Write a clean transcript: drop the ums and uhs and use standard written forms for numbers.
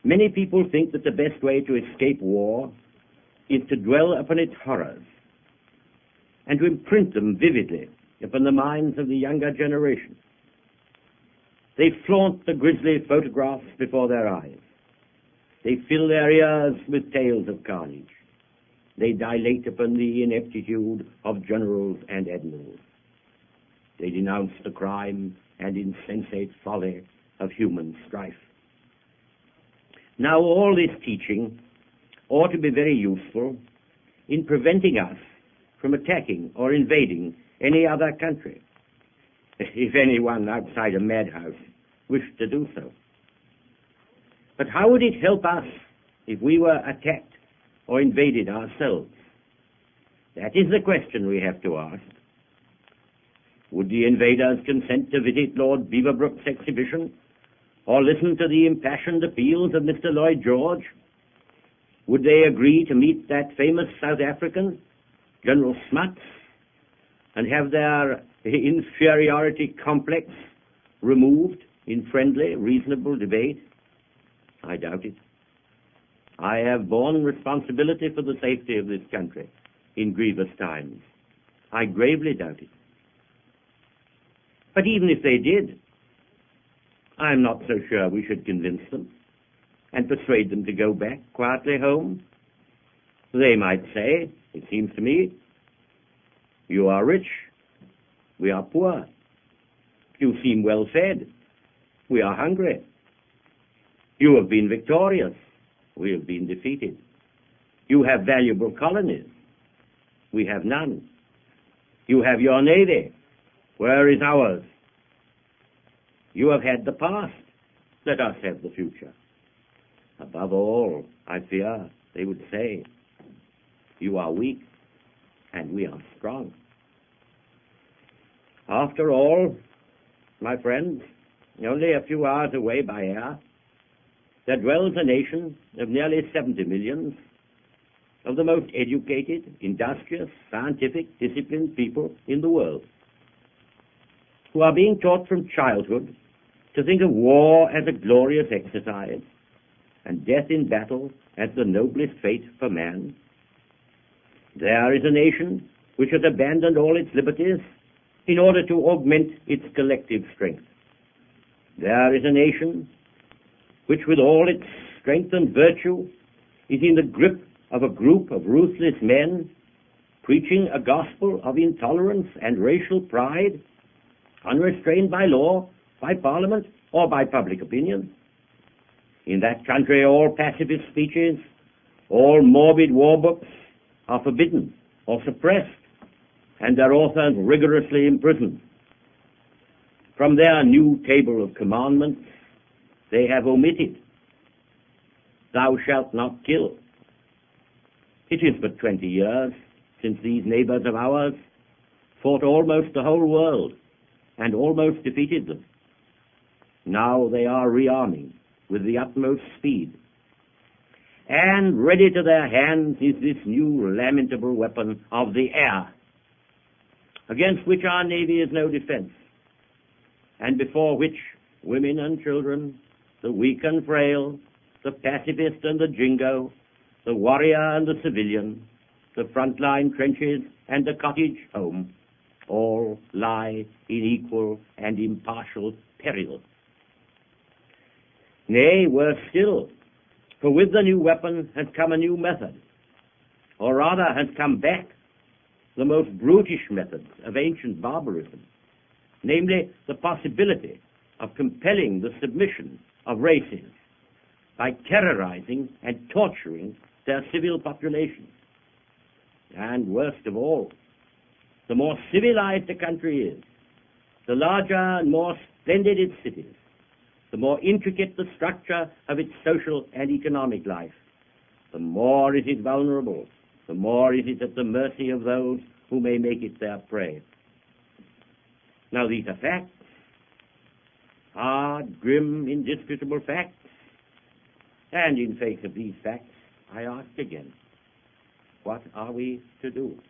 Many people think that the best way to escape war is to dwell upon its horrors and to imprint them vividly upon the minds of the younger generation. They flaunt the grisly photographs before their eyes. They fill their ears with tales of carnage. They dilate upon the ineptitude of generals and admirals. They denounce the crime and insensate folly of human strife. Now all this teaching ought to be very useful in preventing us from attacking or invading any other country, if anyone outside a madhouse wished to do so. But how would it help us if we were attacked or invaded ourselves? That is the question we have to ask. Would the invaders consent to visit Lord Beaverbrook's exhibition or listen to the impassioned appeals of Mr. Lloyd George? Would they agree to meet that famous South African, General Smuts, and have their inferiority complex removed in friendly, reasonable debate? I doubt it. I have borne responsibility for the safety of this country in grievous times. I gravely doubt it. But even if they did, I'm not so sure we should convince them and persuade them to go back quietly home. They might say, it seems to me, you are rich, we are poor. You seem well fed, we are hungry. You have been victorious, we have been defeated. You have valuable colonies, we have none. You have your navy, where is ours? You have had the past, let us have the future. Above all, I fear, they would say, you are weak and we are strong. After all, my friends, only a few hours away by air, there dwells a nation of nearly 70 millions, of the most educated, industrious, scientific, disciplined people in the world, who are being taught from childhood to think of war as a glorious exercise and death in battle as the noblest fate for man. There is a nation which has abandoned all its liberties in order to augment its collective strength. There is a nation which, with all its strength and virtue, is in the grip of a group of ruthless men preaching a gospel of intolerance and racial pride, unrestrained by law, by parliament, or by public opinion. In that country, all pacifist speeches, all morbid war books are forbidden or suppressed, and their authors rigorously imprisoned. From their new table of commandments, they have omitted, "Thou shalt not kill." It is but 20 years since these neighbors of ours fought almost the whole world and almost defeated them. Now they are rearming with the utmost speed, and ready to their hands is this new lamentable weapon of the air, against which our navy is no defense, and before which women and children, the weak and frail, the pacifist and the jingo, the warrior and the civilian, the frontline trenches and the cottage home, all lie in equal and impartial peril. Nay, worse still, for with the new weapon has come a new method, or rather has come back the most brutish methods of ancient barbarism, namely the possibility of compelling the submission of races by terrorizing and torturing their civil populations. And worst of all, the more civilized a country is, the larger and more splendid its cities, the more intricate the structure of its social and economic life, the more it is vulnerable, the more it is at the mercy of those who may make it their prey. Now these are facts, hard, grim, indisputable facts, and in face of these facts, I ask again, what are we to do?